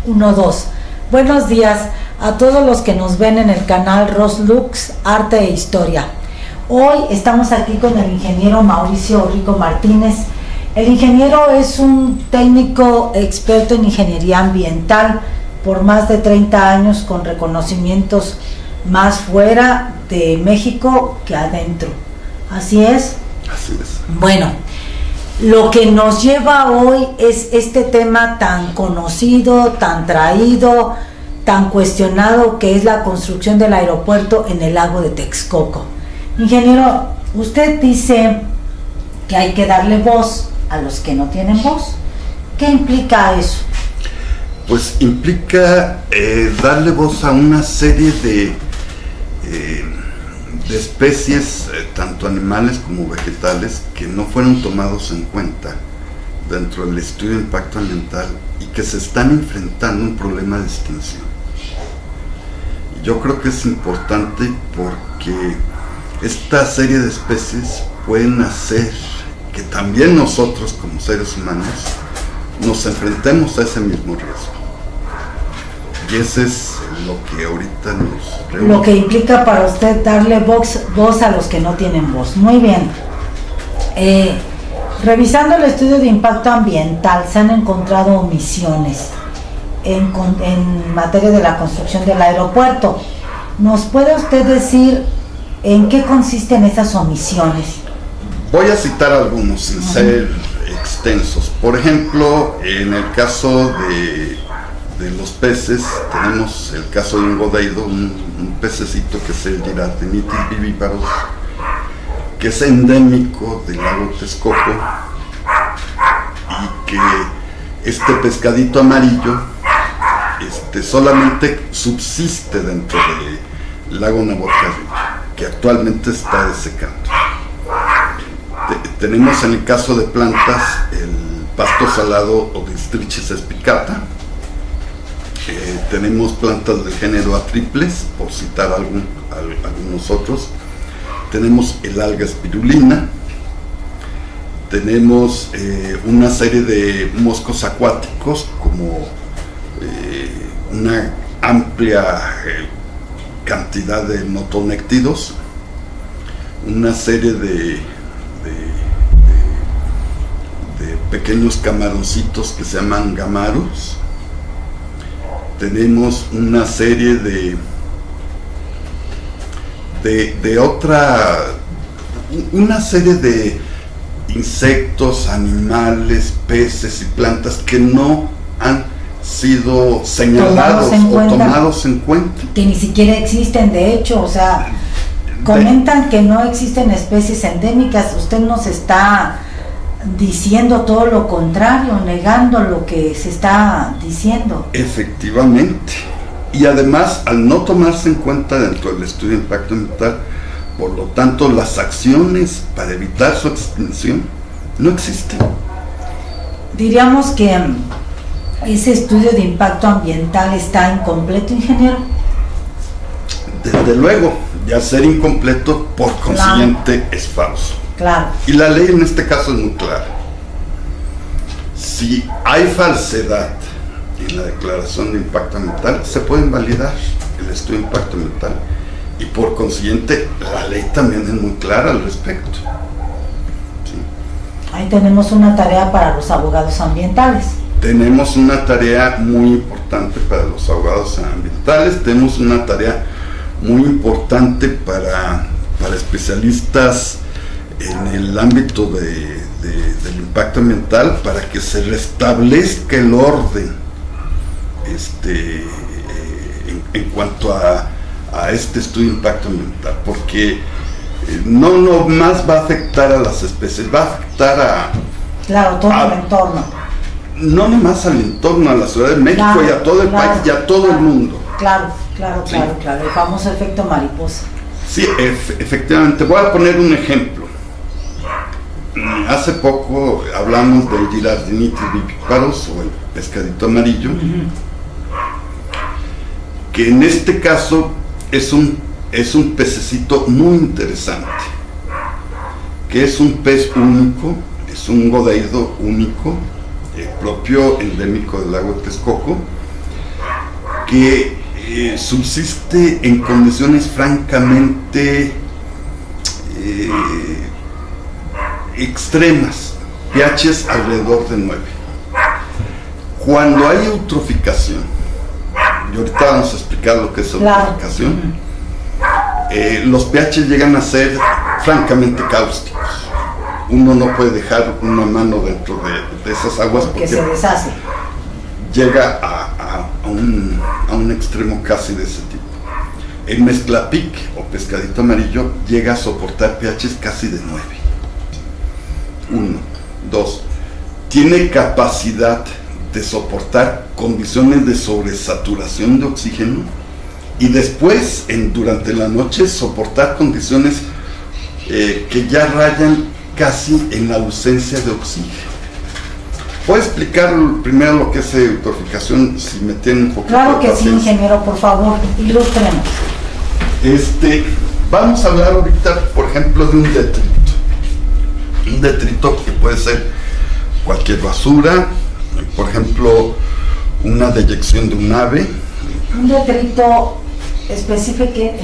Uno, dos. Buenos días a todos los que nos ven en el canal Roslux Arte e Historia. Hoy estamos aquí con el ingeniero Mauricio Rico Martínez. El ingeniero es un técnico experto en ingeniería ambiental por más de 30 años, con reconocimientos más fuera de México que adentro. ¿Así es? Así es. Bueno, lo que nos lleva hoy es este tema tan conocido, tan traído, tan cuestionado, que es la construcción del aeropuerto en el lago de Texcoco. Ingeniero, usted dice que hay que darle voz a los que no tienen voz. ¿Qué implica eso? Pues implica darle voz a una serie de especies, tanto animales como vegetales, que no fueron tomados en cuenta dentro del estudio de impacto ambiental y que se están enfrentando a un problema de extinción. Yo creo que es importante porque esta serie de especies pueden hacer que también nosotros como seres humanos nos enfrentemos a ese mismo riesgo. Y ese es lo que ahorita nos reúne. Lo que implica para usted darle voz a los que no tienen voz. Muy bien. Revisando el estudio de impacto ambiental, se han encontrado omisiones en materia de la construcción del aeropuerto. ¿Nos puede usted decir en qué consisten esas omisiones? Voy a citar algunos sin ser extensos. Por ejemplo, en el caso de los peces, tenemos el caso de un godeido, un pececito que es el Girardenitis viviparus, que es endémico del lago Texcoco, y que este pescadito amarillo solamente subsiste dentro del lago Nahuatl, que actualmente está desecando. Tenemos en el caso de plantas el pasto salado Odysstrichis spicata. Tenemos plantas del género Atriples, por citar algunos otros. Tenemos el alga espirulina. Tenemos una serie de moscos acuáticos, como una amplia cantidad de notonectidos, una serie de pequeños camaroncitos que se llaman gamarus. Tenemos una serie una serie de insectos, animales, peces y plantas que no han sido señalados o tomados en cuenta. Que ni siquiera existen, de hecho, o sea, comentan que no existen especies endémicas. Usted nos está diciendo todo lo contrario, negando lo que se está diciendo. Efectivamente. Y además, al no tomarse en cuenta dentro del estudio de impacto ambiental, por lo tanto, las acciones para evitar su extinción no existen. Diríamos que ese estudio de impacto ambiental está incompleto, ingeniero. Desde luego, y al ser incompleto, por consiguiente, es falso. Claro. Y la ley en este caso es muy clara. Si hay falsedad en la declaración de impacto ambiental, se puede invalidar el estudio de impacto ambiental. Y por consiguiente, la ley también es muy clara al respecto. ¿Sí? Ahí tenemos una tarea para los abogados ambientales. Tenemos una tarea muy importante para los abogados ambientales. Tenemos una tarea muy importante para especialistas en el ámbito del impacto ambiental, para que se restablezca el orden en cuanto a este estudio de impacto ambiental, porque no más va a afectar a las especies, va a afectar a... Claro, todo el entorno. No nomás al entorno, a la Ciudad de México, claro, y a todo el país y a todo el mundo. Claro, ¿sí? El famoso efecto mariposa. Sí, efectivamente. Voy a poner un ejemplo. Hace poco hablamos del Girardenitis viviparus, o el pescadito amarillo, que en este caso es un pececito muy interesante, que es un pez único, es un godeido único, propio endémico del lago de Texcoco, que subsiste en condiciones francamente extremas, pHs alrededor de 9. Cuando hay eutroficación, y ahorita vamos a explicar lo que es eutroficación, los pHs llegan a ser francamente cáusticos. Uno no puede dejar una mano dentro de esas aguas porque se deshace. Llega a un extremo casi de ese tipo. El mezclapic o pescadito amarillo llega a soportar pHs casi de 9. 1, 2. Tiene capacidad de soportar condiciones de sobresaturación de oxígeno y después, durante la noche, soportar condiciones que ya rayan casi en la ausencia de oxígeno. ¿Puedo explicar primero lo que es eutroficación, si me tienen un poquito Claro de que sí, ingeniero, por favor, ilústrenos. Vamos a hablar ahorita, por ejemplo, de un detrito. Un detrito que puede ser cualquier basura, por ejemplo, una deyección de un ave. Un detrito, especifique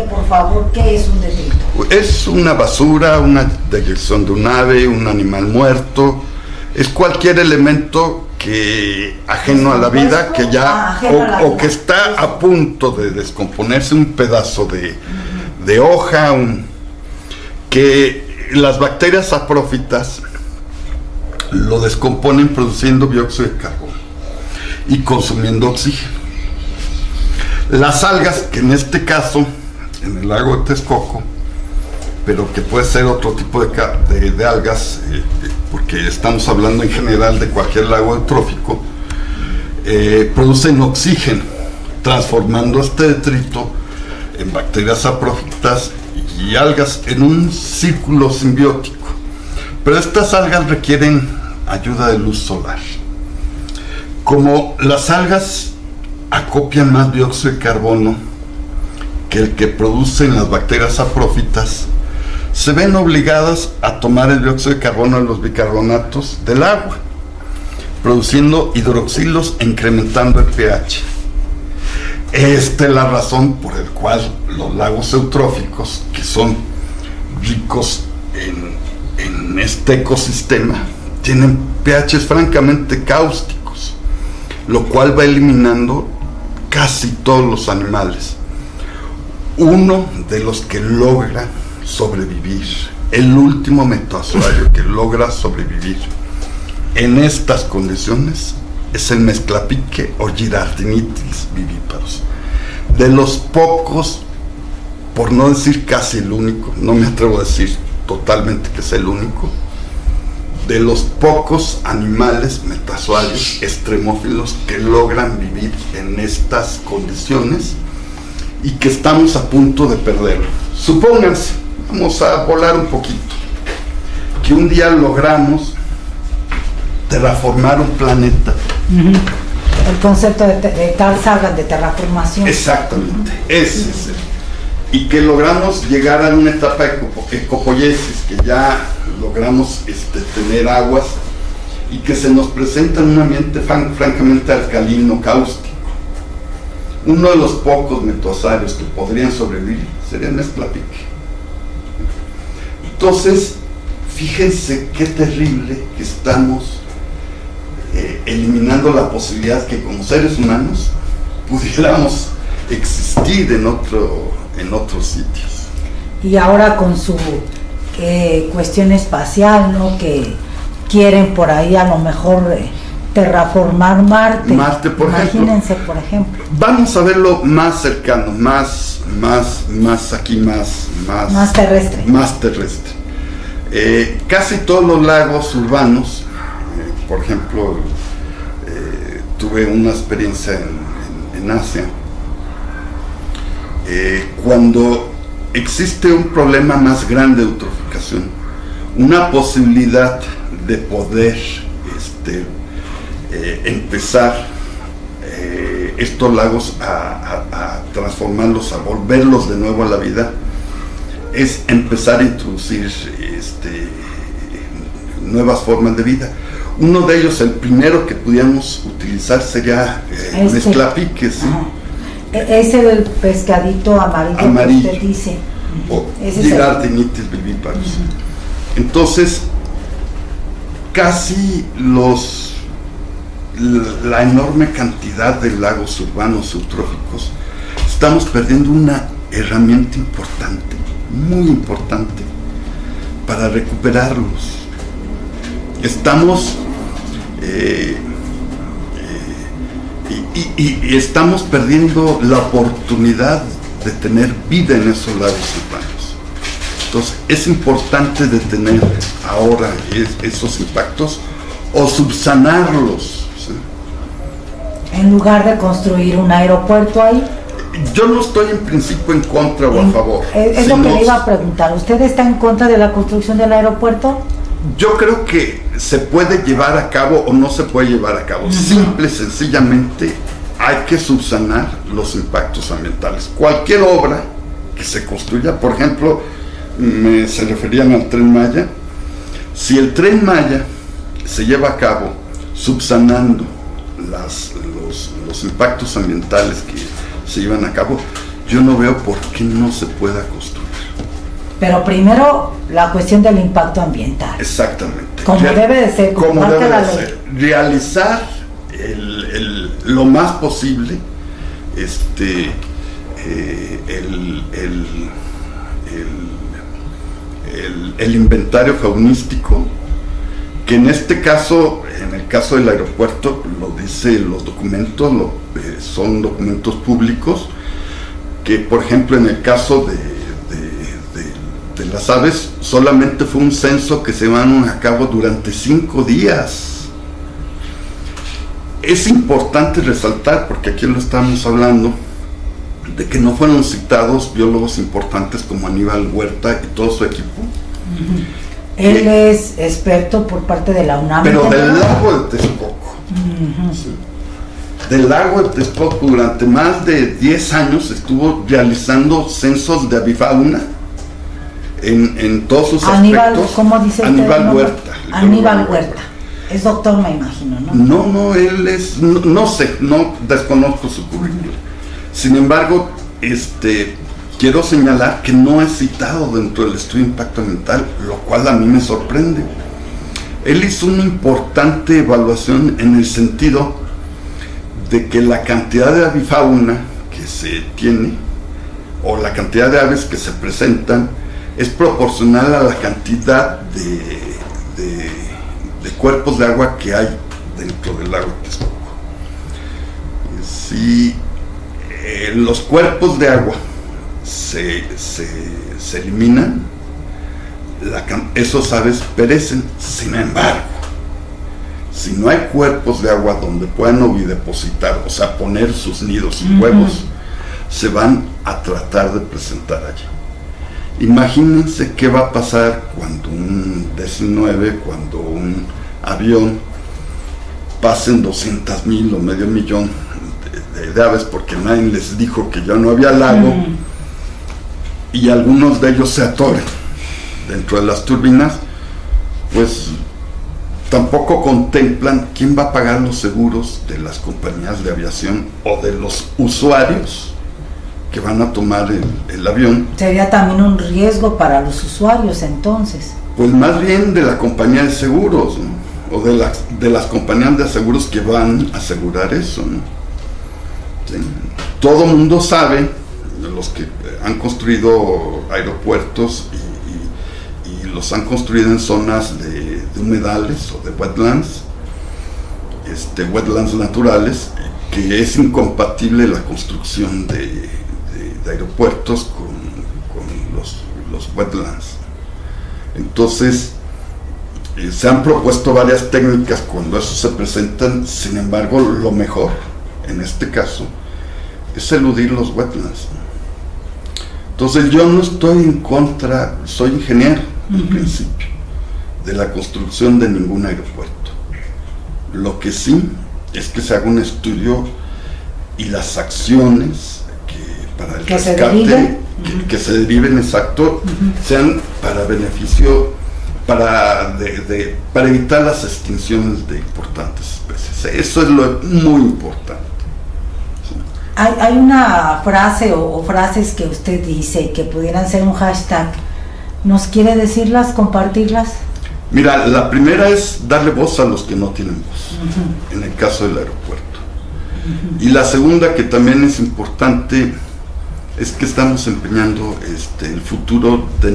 por favor, ¿qué es un detrito? Es una basura, una deyección de un ave, un animal muerto, es cualquier elemento que ajeno a la vida, que ya o que está a punto de descomponerse, un pedazo de hoja, que las bacterias saprófitas lo descomponen produciendo dióxido de carbono y consumiendo oxígeno. Las algas, que en este caso, en el lago de Texcoco, pero que puede ser otro tipo de algas, porque estamos hablando en general de cualquier lago eutrófico, producen oxígeno, transformando este detrito en bacterias saprófitas y algas en un círculo simbiótico. Pero estas algas requieren ayuda de luz solar. Como las algas acopian más dióxido de carbono que el que producen las bacterias saprófitas, se ven obligadas a tomar el dióxido de carbono de los bicarbonatos del agua, produciendo hidroxilos e incrementando el pH. Esta es la razón por la cual los lagos eutróficos, que son ricos en este ecosistema, tienen pHs francamente cáusticos, lo cual va eliminando casi todos los animales. Uno de los que logra sobrevivir, el último metazoario que logra sobrevivir en estas condiciones, es el mezclapique o Girardinitis vivíparos. De los pocos, por no decir casi el único, no me atrevo a decir totalmente que es el único, de los pocos animales metazoarios extremófilos que logran vivir en estas condiciones y que estamos a punto de perderlo. Supónganse, vamos a volar un poquito, que un día logramos terraformar un planeta. El concepto de Carl Sagan de terraformación. Exactamente, ese es el. Y que logramos llegar a una etapa de ecopoiesis, que ya logramos tener aguas y que se nos presenta en un ambiente francamente alcalino, cáustico. Uno de los pocos metazoarios que podrían sobrevivir sería el mezclapique. Entonces, fíjense qué terrible que estamos eliminando la posibilidad que como seres humanos pudiéramos existir en otros sitios. Y ahora con su cuestión espacial, ¿no? Que quieren por ahí a lo mejor terraformar Marte. Marte, por Imagínense, ejemplo. por ejemplo. Vamos a verlo más cercano, más terrestre. Más terrestre. Casi todos los lagos urbanos, por ejemplo, tuve una experiencia en Asia. Cuando existe un problema más grande de eutroficación, una posibilidad de poder empezar estos lagos a transformarlos, a volverlos de nuevo a la vida, es empezar a introducir nuevas formas de vida. Uno de ellos, el primero que pudiéramos utilizar sería mezclapique, ¿sí? Ese del pescadito amarillo que usted dice. O Girardinitis viviparus. Entonces, casi la enorme cantidad de lagos urbanos eutróficos, estamos perdiendo una herramienta importante, muy importante, para recuperarlos. Estamos y estamos perdiendo la oportunidad de tener vida en esos lagos urbanos. Entonces es importante detener ahora esos impactos o subsanarlos, ¿sí? En lugar de construir un aeropuerto ahí. Yo no estoy en principio en contra o a favor. Es lo que le iba a preguntar. ¿Usted está en contra de la construcción del aeropuerto? Yo creo que se puede llevar a cabo o no se puede llevar a cabo. Simple y sencillamente hay que subsanar los impactos ambientales. Cualquier obra que se construya, por ejemplo, se referían al Tren Maya. Si el Tren Maya se lleva a cabo subsanando los impactos ambientales que se llevan a cabo, yo no veo por qué no se pueda construir. Pero primero la cuestión del impacto ambiental. Exactamente. Como debe de ser, como debe de ser. Realizar lo más posible el inventario faunístico, que en este caso, en el caso del aeropuerto, lo dicen los documentos, son documentos públicos, que por ejemplo en el caso de las aves, solamente fue un censo que se llevaron a cabo durante 5 días. Es importante resaltar, porque aquí lo estamos hablando, de que no fueron citados biólogos importantes como Aníbal Huerta y todo su equipo. Él es experto por parte de la UNAM. Pero del lago de Texcoco. Sí. Del lago de Texcoco durante más de 10 años estuvo realizando censos de avifauna en todos sus aspectos. ¿Cómo dice Aníbal Huerta. Aníbal Huerta. Es doctor, me imagino, ¿no? No, él es, no sé, no desconozco su currículum. Sin embargo, quiero señalar que no es citado dentro del estudio de impacto ambiental, lo cual a mí me sorprende. Él hizo una importante evaluación en el sentido de que la cantidad de avifauna que se tiene, o la cantidad de aves que se presentan, es proporcional a la cantidad de cuerpos de agua que hay dentro del lago de Texcoco. Si los cuerpos de agua se eliminan, esos aves perecen. Sin embargo, si no hay cuerpos de agua donde puedan ovidepositar, o sea, poner sus nidos y huevos, se van a tratar de presentar allí. Imagínense qué va a pasar cuando un DC-9, cuando un avión pasen 200,000 o medio millón de aves, porque nadie les dijo que ya no había lago, y algunos de ellos se atoren dentro de las turbinas. Pues tampoco contemplan quién va a pagar los seguros de las compañías de aviación o de los usuarios que van a tomar el avión. Sería también un riesgo para los usuarios entonces. Pues más bien de la compañía de seguros, ¿no? O de las compañías de seguros que van a asegurar eso, ¿no? ¿Sí? Todo mundo sabe, los que han construido aeropuertos y los han construido en zonas de humedales o de wetlands, wetlands naturales, que es incompatible la construcción de aeropuertos con los wetlands. Entonces se han propuesto varias técnicas cuando eso se presentan. Sin embargo, lo mejor en este caso es eludir los wetlands. Entonces yo no estoy en contra, soy ingeniero en principio, de la construcción de ningún aeropuerto. Lo que sí es que se haga un estudio y las acciones para el rescate, que se deriven, exacto, sean para beneficio para evitar las extinciones de importantes especies. Eso es lo muy importante. ¿Sí? Hay una frase o frases que usted dice que pudieran ser un hashtag. ¿Nos quiere decirlas, compartirlas? Mira, la primera es darle voz a los que no tienen voz, en el caso del aeropuerto. Y la segunda, que también es importante, es que estamos empeñando el futuro de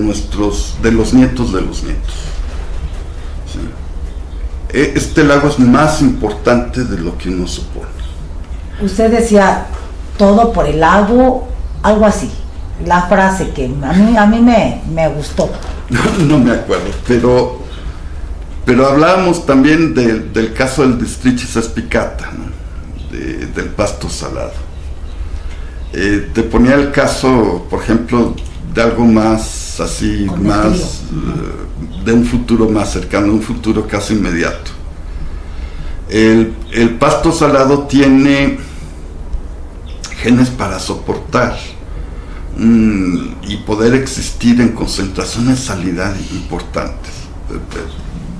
los nietos de los nietos. ¿Sí? Este lago es más importante de lo que uno supone. Usted decía, todo por el lago, algo así. La frase que a mí me gustó. No me acuerdo, pero hablábamos también del caso del Districhis aspicata, ¿no? Del pasto salado. Te ponía el caso, por ejemplo, de algo más así, más de un futuro más cercano, un futuro casi inmediato. El pasto salado tiene genes para soportar y poder existir en concentraciones de salinidad importantes,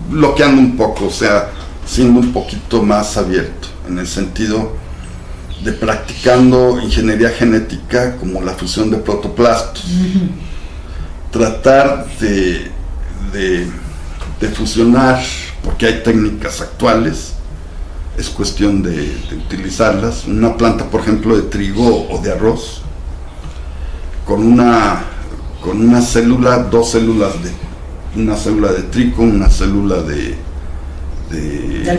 bloqueando un poco, o sea, siendo un poquito más abierto, en el sentido de practicando ingeniería genética como la fusión de protoplastos. Tratar de fusionar, porque hay técnicas actuales, es cuestión de utilizarlas. Una planta, por ejemplo, de trigo o de arroz, con una célula, dos células una célula de trigo, una célula del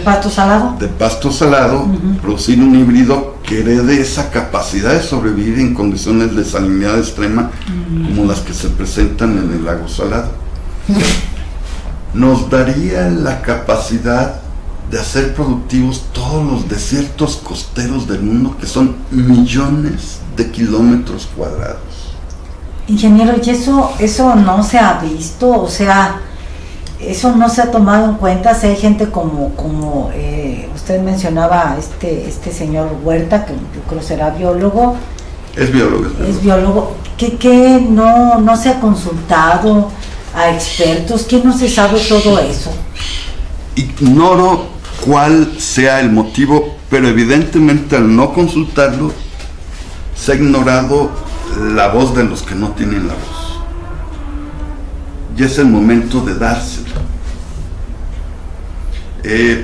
pasto salado. De pasto salado, producir un híbrido que herede esa capacidad de sobrevivir en condiciones de salinidad extrema como las que se presentan en el lago salado. Nos daría la capacidad de hacer productivos todos los desiertos costeros del mundo, que son millones de kilómetros cuadrados. Ingeniero, ¿y eso no se ha visto? O sea, eso no se ha tomado en cuenta. Si hay gente como usted mencionaba, este señor Huerta, que yo creo será biólogo. Es biólogo. Es biólogo. ¿Qué no se ha consultado a expertos? ¿Qué no se sabe todo eso? Ignoro cuál sea el motivo, pero evidentemente al no consultarlo se ha ignorado la voz de los que no tienen la voz. Y es el momento de dársela.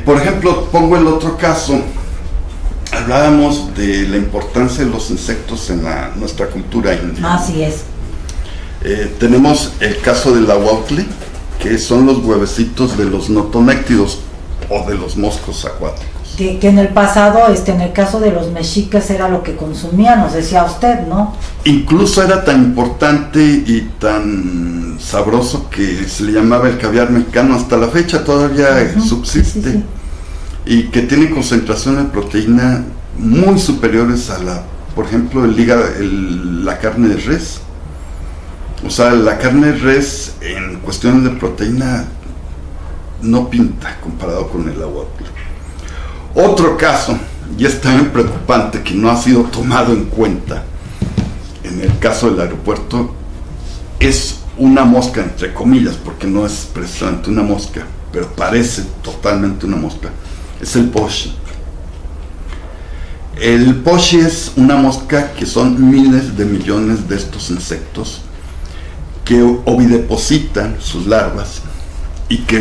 Por ejemplo, pongo el otro caso. Hablábamos de la importancia de los insectos en nuestra cultura india. Así es. Tenemos el caso del ahuautle, que son los huevecitos de los notonéctidos o de los moscos acuáticos. Que en el pasado, en el caso de los mexicas, era lo que consumían, nos decía usted, ¿no? Incluso era tan importante y tan sabroso que se le llamaba el caviar mexicano. Hasta la fecha todavía subsiste. Sí. Y que tiene concentraciones de proteína muy superiores a por ejemplo, la carne de res. O sea, la carne de res en cuestiones de proteína no pinta comparado con el ahuautle. Otro caso, y es también preocupante, que no ha sido tomado en cuenta en el caso del aeropuerto, es una mosca, entre comillas, porque no es precisamente una mosca, pero parece totalmente una mosca. Es el pochi. El pochi es una mosca que son miles de millones de estos insectos que ovidepositan sus larvas y que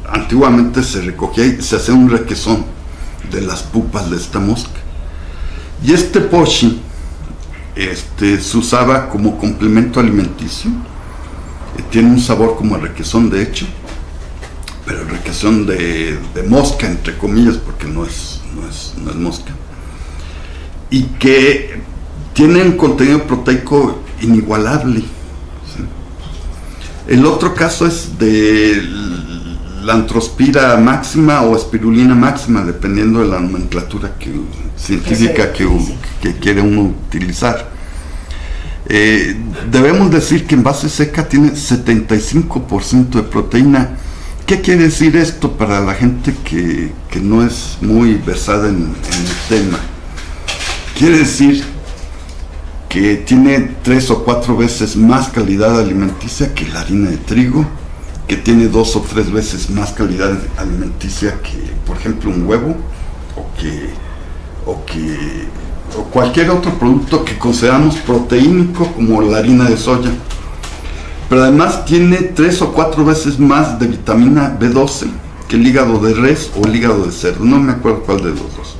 antiguamente se recogía y se hacía un requesón de las pupas de esta mosca. Y este pochi se usaba como complemento alimenticio. Tiene un sabor como el requesón, de hecho, pero el requesón de mosca, entre comillas, porque no es mosca, y que tiene un contenido proteico inigualable. ¿Sí? El otro caso es de la Antrospira máxima o espirulina máxima, dependiendo de la nomenclatura científica que quiere uno utilizar. Debemos decir que en base seca tiene 75% de proteína. ¿Qué quiere decir esto para la gente que no es muy versada en el tema? Quiere decir que tiene 3 o 4 veces más calidad alimenticia que la harina de trigo, que tiene 2 o 3 veces más calidad alimenticia que, por ejemplo, un huevo o cualquier otro producto que consideramos proteínico, como la harina de soya. Pero además tiene 3 o 4 veces más de vitamina B12 que el hígado de res o el hígado de cerdo, no me acuerdo cuál de los dos,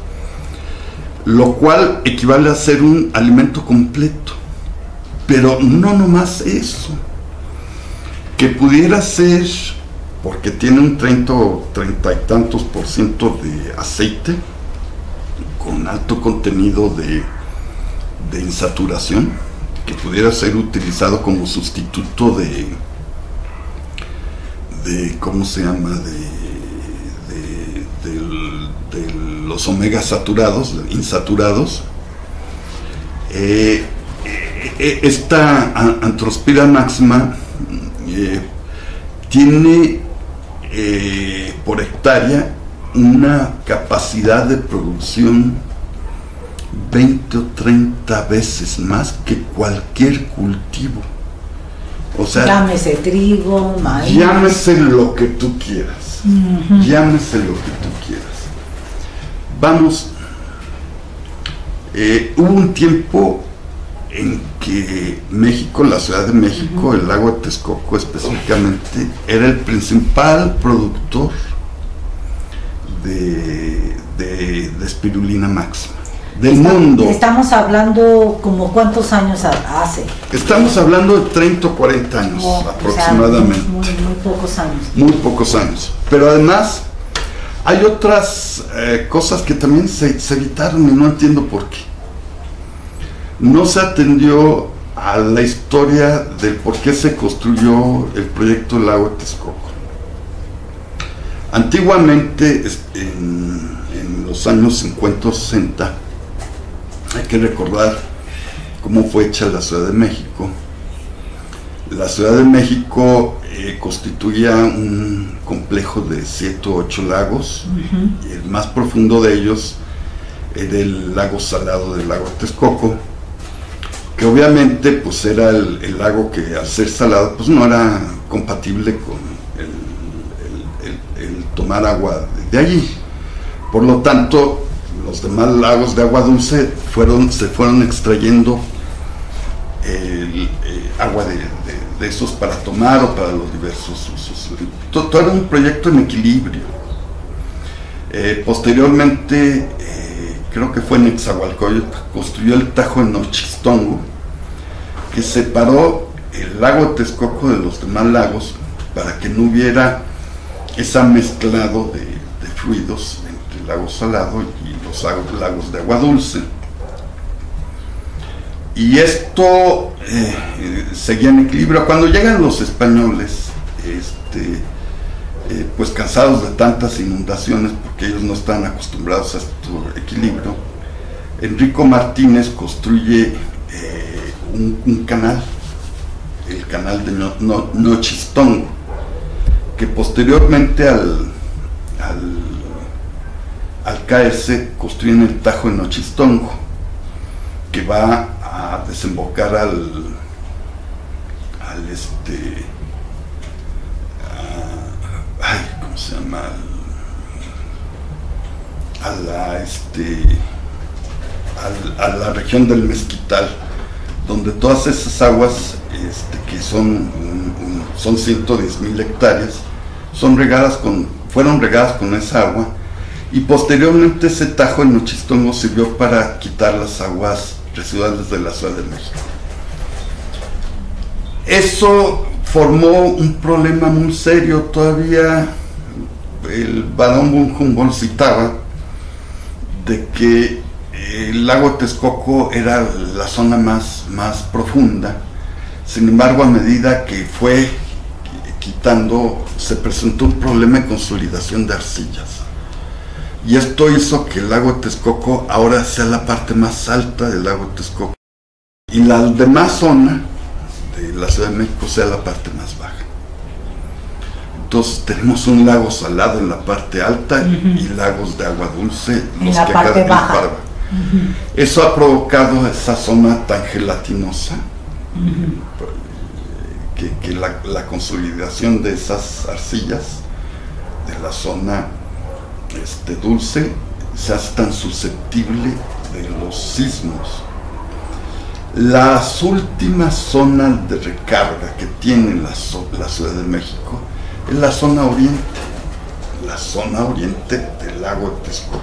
lo cual equivale a ser un alimento completo. Pero no nomás eso, que pudiera ser, porque tiene un 30 o 30 y tantos % de aceite con alto contenido de insaturación, que pudiera ser utilizado como sustituto de ¿cómo se llama? de los omega saturados, insaturados. Esta Anthrospira maxima tiene por hectárea una capacidad de producción 20 o 30 veces más que cualquier cultivo. O sea, llámese trigo, maíz, llámese lo que tú quieras. Llámese lo que tú quieras. Vamos, hubo un tiempo en que México, la Ciudad de México, el lago de Texcoco específicamente, era el principal productor de espirulina máxima del mundo. Estamos hablando como cuántos años hace. Estamos hablando de 30 o 40 años aproximadamente. O sea, muy pocos años. Muy pocos años. Pero además hay otras cosas que también se evitaron y no entiendo por qué. No se atendió a la historia del por qué se construyó el proyecto del lago de Texcoco. Antiguamente, en los años 50 o 60, hay que recordar cómo fue hecha la Ciudad de México. La Ciudad de México constituía un complejo de 7 o 8 lagos, y el más profundo de ellos era el lago salado del lago de Texcoco, que obviamente pues era el lago que, al ser salado, pues no era compatible con el tomar agua de allí. Por lo tanto, los demás lagos de agua dulce se fueron extrayendo agua de esos para tomar o para los diversos usos. Todo era un proyecto en equilibrio. Posteriormente, creo que fue en Nezahualcóyotl, construyó el Tajo de Nochistongo, que separó el lago de Texcoco de los demás lagos para que no hubiera ese mezclado de fluidos entre el lago salado y los lagos de agua dulce. Y esto seguía en equilibrio. Cuando llegan los españoles, pues cansados de tantas inundaciones, porque ellos no están acostumbrados a este equilibrio, Enrico Martínez construye un canal, el canal de Nochistongo, que posteriormente al caerse construyen el Tajo de Nochistongo, que va a desembocar ¿cómo se llama? A la región del Mezquital, donde todas esas aguas que son 110,000 hectáreas, fueron regadas con esa agua, y posteriormente ese Tajo en Nochistongo sirvió para quitar las aguas residuales de la Ciudad de México. Eso formó un problema muy serio. Todavía el barón von Humboldt citaba de que el lago Texcoco era la zona más profunda. Sin embargo, a medida que fue quitando, se presentó un problema de consolidación de arcillas, y esto hizo que el lago Texcoco ahora sea la parte más alta del lago Texcoco y la demás zona de la Ciudad de México sea la parte más baja. Entonces tenemos un lago salado en la parte alta y lagos de agua dulce en la parte baja. Eso ha provocado esa zona tan gelatinosa, que la consolidación de esas arcillas de la zona dulce se hace tan susceptible de los sismos. Las últimas zonas de recarga que tiene la Ciudad de México es la zona oriente del lago de Texcoco.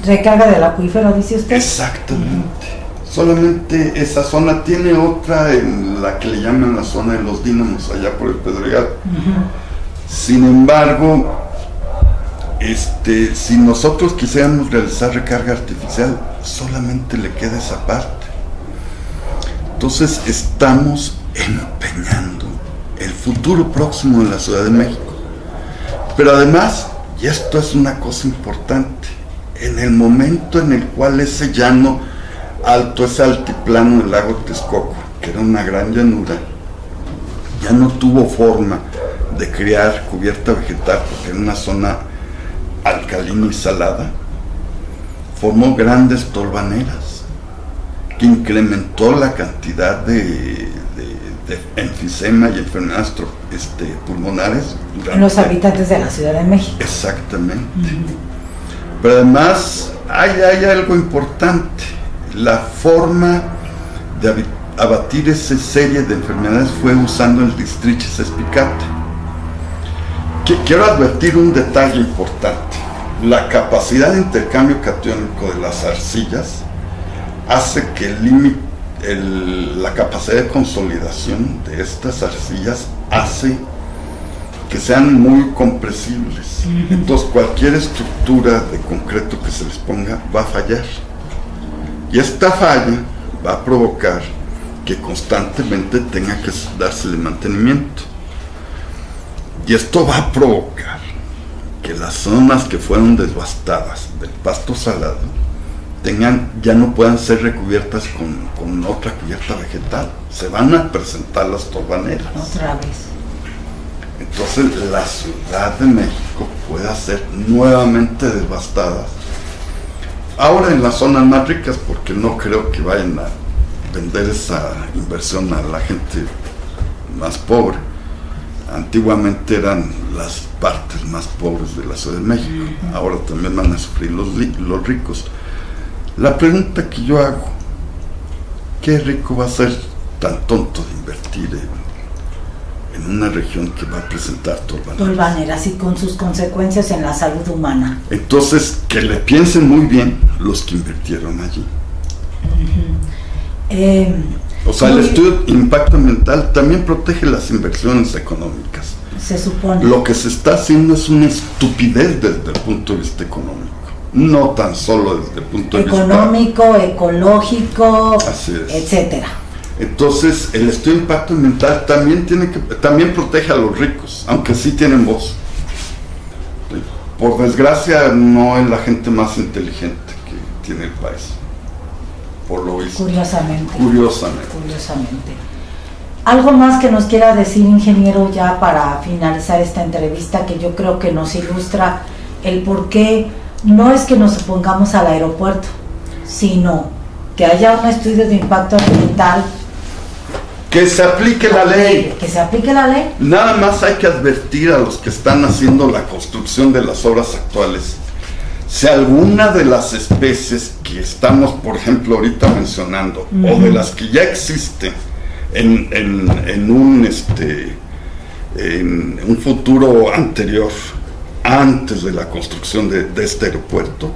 ¿Recarga del acuífero, dice usted? Exactamente. Solamente esa zona. Tiene otra en la que le llaman la zona de los dínamos, allá por el Pedregal. Sin embargo, si nosotros quisiéramos realizar recarga artificial, solamente le queda esa parte. Entonces estamos empeñando el futuro próximo de la Ciudad de México. Pero además, y esto es una cosa importante, en el momento en el cual ese llano alto, ese altiplano del lago Texcoco, que era una gran llanura, ya no tuvo forma de crear cubierta vegetal, porque era una zona alcalina y salada, formó grandes tolvaneras, que incrementó la cantidad de enfisema y enfermedades pulmonares en los habitantes de la Ciudad de México. Exactamente. Pero además hay algo importante. La forma de abatir esa serie de enfermedades fue usando el Districhis spicata. Quiero advertir un detalle importante. La capacidad de intercambio catiónico de las arcillas hace que la capacidad de consolidación de estas arcillas hace que sean muy compresibles. Entonces cualquier estructura de concreto que se les ponga va a fallar, y esta falla va a provocar que constantemente tenga que dársele mantenimiento, y esto va a provocar que las zonas que fueron devastadas del pasto salado ya no puedan ser recubiertas con otra cubierta vegetal. Se van a presentar las tolvaneras otra vez. Entonces la Ciudad de México puede ser nuevamente devastada, ahora en las zonas más ricas, porque no creo que vayan a vender esa inversión a la gente más pobre. Antiguamente eran las partes más pobres de la Ciudad de México, ahora también van a sufrir los ricos. La pregunta que yo hago: ¿qué rico va a ser tan tonto de invertir en una región que va a presentar tolvaneras y con sus consecuencias en la salud humana? Entonces, que le piensen muy bien los que invirtieron allí. O sea, el estudio de impacto ambiental también protege las inversiones económicas. Se supone. Lo que se está haciendo es una estupidez desde el punto de vista económico, no tan solo desde el punto de vista económico, ecológico, etcétera. Entonces, el estudio de impacto ambiental también protege a los ricos, aunque sí tienen voz. Por desgracia, no es la gente más inteligente que tiene el país, por lo visto. Curiosamente. Algo más que nos quiera decir, ingeniero, ya para finalizar esta entrevista, que yo creo que nos ilustra el por qué no es que nos opongamos al aeropuerto, sino que haya un estudio de impacto ambiental. Que se aplique la ley. Que se aplique la ley. Nada más hay que advertir a los que están haciendo la construcción de las obras actuales. Si alguna de las especies que estamos, por ejemplo, ahorita mencionando, o de las que ya existen en un futuro anterior, antes de la construcción de este aeropuerto,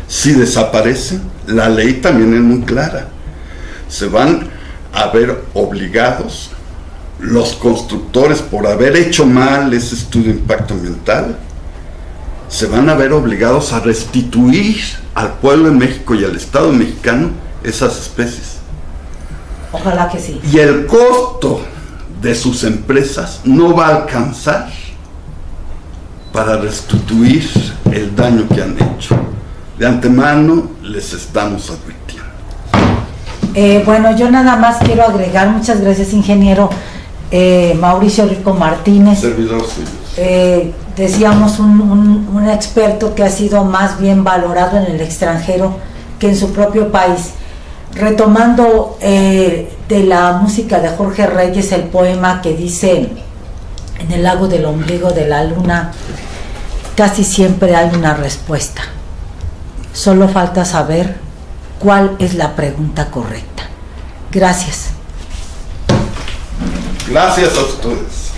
si desaparecen, la ley también es muy clara. Se van a ver obligados los constructores, por haber hecho mal ese estudio de impacto ambiental, se van a ver obligados a restituir al pueblo de México y al Estado mexicano esas especies. Ojalá que sí. Y el costo de sus empresas no va a alcanzar para restituir el daño que han hecho. De antemano les estamos advirtiendo. Bueno, yo nada más quiero agregar, muchas gracias, ingeniero Mauricio Rico Martínez. Servidor suyo. Decíamos un experto que ha sido más bien valorado en el extranjero que en su propio país. retomando de la música de Jorge Reyes el poema que dice: en el lago del ombligo de la luna casi siempre hay una respuesta, solo falta saber cuál es la pregunta correcta. Gracias. Gracias a ustedes.